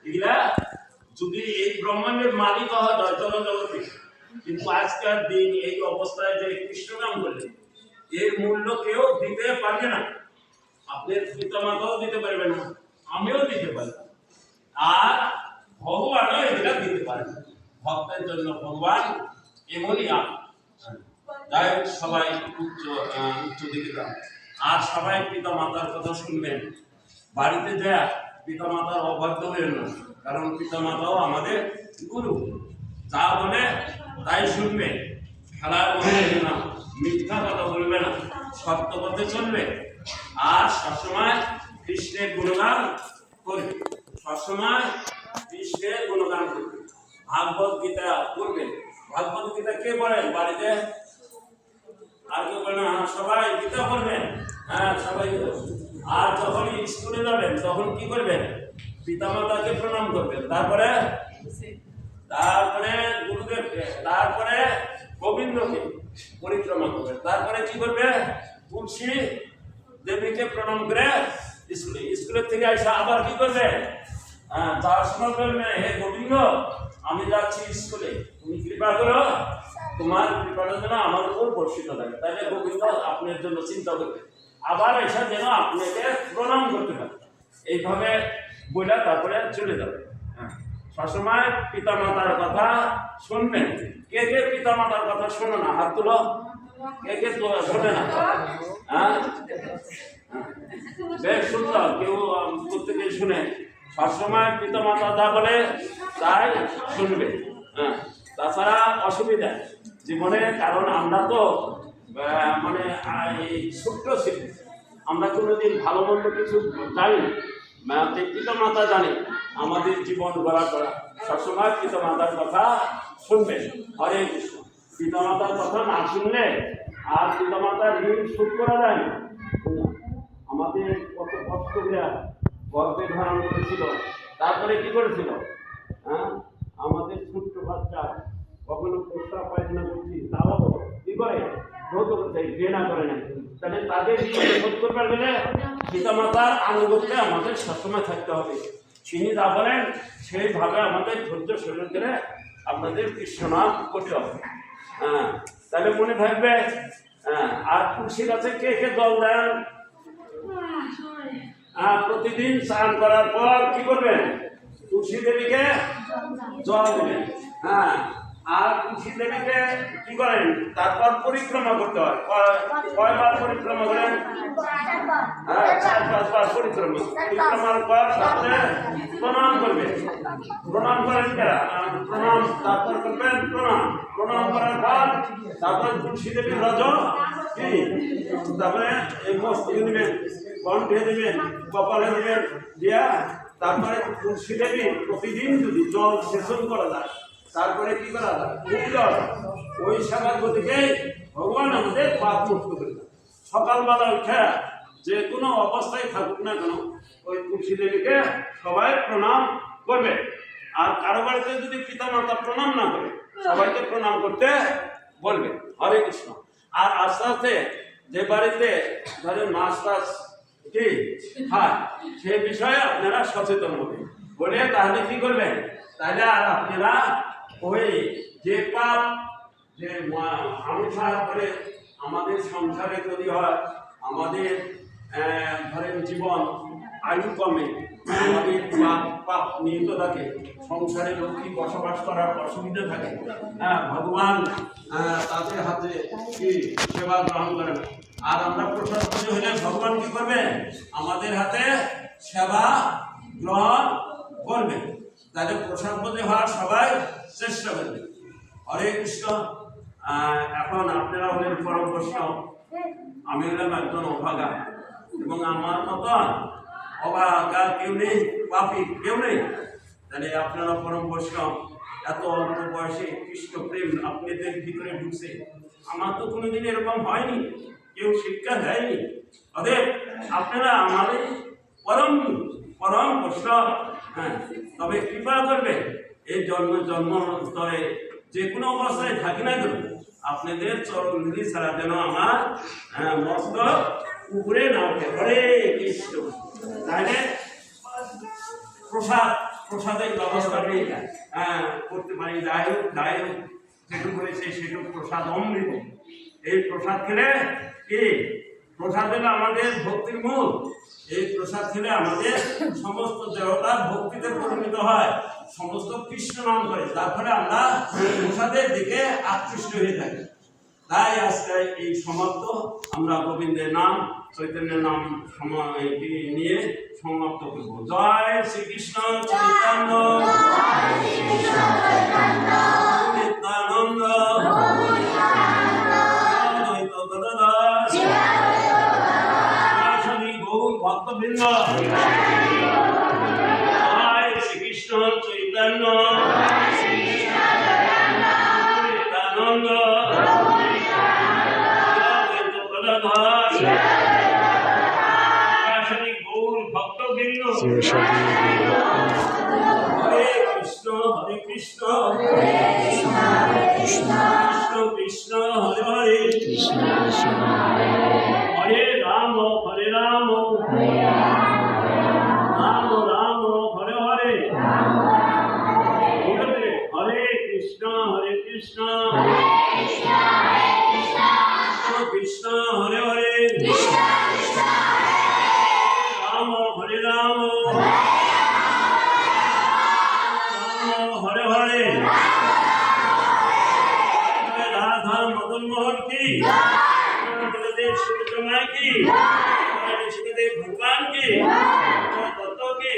এগুলা যদি এই ব্রহ্মাণ্ডের মালিক হওয়া যায় জগতে, কিন্তু আজকের দিন এই অবস্থায় যে কৃষ্ণনাম করলেন এর মূল্য কেউ দিতে পারবে না। আপনার পিতামাতাও দিতে পারবে না, আমিও দিতে পারব না, আর ভগবানও এগুলা দিতে পারে না। ভক্তের জন্য ভগবান এমনই যাই হোক, সবাই উচ্চ দিকে যান, আর সবাই পিতা মাতার কথা শুনবেন। বাড়িতে যা পিতা মাতার অবাধ্য হয়ে না, কারণ পিতা মাতাও আমাদের গুরু। যা বলে তাই শুনবে, খেলার মধ্যে না, মিথ্যা কথা বলবে না, সত্য পথে চলবে, আর সবসময় কৃষ্ণের গুণগান করবে, সবসময় কৃষ্ণের গুণগান করবে। ভাগবত গীতা পড়বেন। ভাগবত গীতা কে পড়েন বাড়িতে? আর কেউ বলেন? হ্যাঁ, সবাই গীতা পড়বেন। হ্যাঁ, সবাই। আর যখন স্কুলে যাবেন তখন কি করবেন? পিতামাতাকে প্রণাম করবেন, তারপরে গুরুদেবকে, তারপরে গোবিন্দকে পরিক্রমা করবেন, তারপরে কি করবে? তুলসী দেবীকে প্রণাম করে স্কুলের থেকে এসে আবার কি করবে? যাওয়ার সময় বলবে, হে গোবিন্দ, আমি যাচ্ছি স্কুলে, তুমি কৃপা করো, তোমার কৃপাটা যেন আমার উপর বর্ষিত থাকে। তাহলে গোবিন্দ আপনার জন্য চিন্তা করবে, আবার এসে যেন আপনাকে প্রণাম করতে পারে। এইভাবে বইলা তারপরে চলে যাবে। সবসময় পিতা মাতার কথা শুনবেন। কে কে পিতা মাতার কথা শোনো না? হাত তুলো। কে কে শোনে না? হ্যাঁ, বেশ সুন্দর। কেউ প্রত্যেকে শুনে। সবসময় পিতা মাতা যা বলে তাই শুনবে। হ্যাঁ, তাছাড়া অসুবিধা জীবনে, কারণ আমরা তো মানে এই ছোট্ট ছিল, আমরা কোনোদিন ভালো মন্দ কিছু জানি না, পিতা মাতা জানে আমাদের জীবন গড়া করা। সবসময় পিতা মাতার কথা শুনবেন। হরে কৃষ্ণ। পিতা মাতার কথা না শুনলে আর পিতা মাতার ঋণ শোধ করা যায় না। আমাদের কত কষ্ট করে গর্ভে ধারণ করেছিল, তারপরে কি করেছিল? হ্যাঁ, আমাদের ছোট্ট বাচ্চা কখনো প্রস্তাব পায়খানা করছি, তাও কি করে? ধৌত করতে ঘৃণা করে না। তাহলে তাদের শোধ করবার গেলে পিতা মাতার আনুগত্যে আমাদের সবসময় থাকতে হবে। তিনি যা বলেন সেইভাবে আমাদের ধৈর্য সহ্য করে আপনাদের কৃষ্ণনাম করতে হবে। হ্যাঁ, তাহলে মনে থাকবে। হ্যাঁ, আর তুলসী গাছে কে কে জল দেন? প্রতিদিন স্নান করার পর কি করবেন? তুলসী দেবীকে জল দেবেন। হ্যাঁ, আর তুলসী দেবীকে কি করেন? তারপর পরিক্রমা করতে হয়। কয়বার পরিক্রমা করেন? হ্যাঁ, 4-5 বার পরিক্রমা। পরিক্রমার পর তারপরে প্রণাম করবেন। প্রণাম করেন কারা? প্রণাম, তারপর করবেন প্রণাম। প্রণাম করার পর তারপর তুলসী দেবীর রজ কি, তারপরে এই মস্তকে দিবেন, কণ্ঠে দিবেন, কপালে দিবেন, দিয়া তারপরে তুলসী দেবী প্রতিদিন যদি জল সেচন করা যায়, তারপরে কি করা যায়? ওই সেবার গতিকে ভগবান আমাদের পাপ মুক্ত করে দেয়। সকালবেলা উঠে যে কোনো অবস্থায় থাকুক না কেন, ওই তুলসী দেবীকে সবাই প্রণাম করবে। আর কারো বাড়িতে যদি পিতা মাতা প্রণাম না করে, সবাইকে প্রণাম করতে বলবে। হরে কৃষ্ণ। আর আস্তে আস্তে যে বাড়িতে ধরেন মাছ টাছ কি খায়, সে বিষয়ে আপনারা সচেতন হবেন বলে, তাহলে কি করবেন? তাহলে আর আপনারা ওই যে পাপ যে অনুসার করে আমাদের সংসারে যদি হয়, আমাদের ধরেন জীবন আয়ু কমে, আমাদের পাপ নিহিত থাকে, সংসারে লক্ষ্মী বসবাস করার অসুবিধা থাকে। হ্যাঁ, ভগবান তাদের হাতে কি সেবা গ্রহণ করেন। আর আমরা প্রসাদ পুজো হলে ভগবান কি করবে? আমাদের হাতে সেবা গ্রহণ করবে। তাহলে প্রসাদ পুজো হওয়ার সবাই চেষ্টা করবে। হরে কৃষ্ণ। এখন আপনারা হলেন পরম বৈষ্ণব, আমি হলাম একজন অভাগা, এবং আমার মতন অভাগা কেউ নেই, পাপী কেউ নেই। তাহলে আপনারা পরম বৈষ্ণব, এত অল্প বয়সে কৃষ্ণ প্রেম আপনাদের ভিতরে ঢুকছে। আমার তো কোনোদিন এরকম হয়নি, কেউ শিক্ষা দেয়নি। অতএব আপনারা আমাদের পরম পরম বৈষ্ণব। হ্যাঁ, তবে কৃপা করবে এই জন্মান্তরে যে কোনো অবস্থায় থাকি না কেন, আপনাদের চরণধুলি ছাড়া যেন আমার মস্ত উপরে না ওঠে। হরে কৃষ্ণ। তাহলে প্রসাদ প্রসাদের ব্যবস্থা করতে পারি। যাই হোক যেটুকু হয়েছে সেটুকু প্রসাদ অমৃত। এই প্রসাদ খেলে কি প্রসাদ হলে আমাদের ভক্তির মূল। এই প্রসাদ খেলে আমাদের সমস্ত দেহটা ভক্তিতে পরিণত হয়, সমস্ত কৃষ্ণ নাম করে, যার ফলে আমরা প্রসাদের দিকে আকৃষ্ট হয়ে থাকি। তাই আজকে এই সমাপ্ত আমরা গোবিন্দের নাম চৈতন্যের নাম নিয়ে সমাপ্ত করব। জয় শ্রীকৃষ্ণ চৈতন্য নিত্যানন্দ অদ্বৈত গদাধর শ্রী গৌর ভক্তবৃন্দ। জয় শ্রীকৃষ্ণ চৈতন্য নিত্যানন্দ অদ্বৈত গদাধর শ্রী গৌর ভক্তবৃন্দ। হরে কৃষ্ণ কৃষ্ণ কৃষ্ণ হরে হরে হরে রাম রাম রাম হরে হরে হরে কৃষ্ণ কৃষ্ণ কৃষ্ণ হরে হরে রাম হরে রাম হরে হরে রাধা মদন মোহন কি की भगवान की तत्व की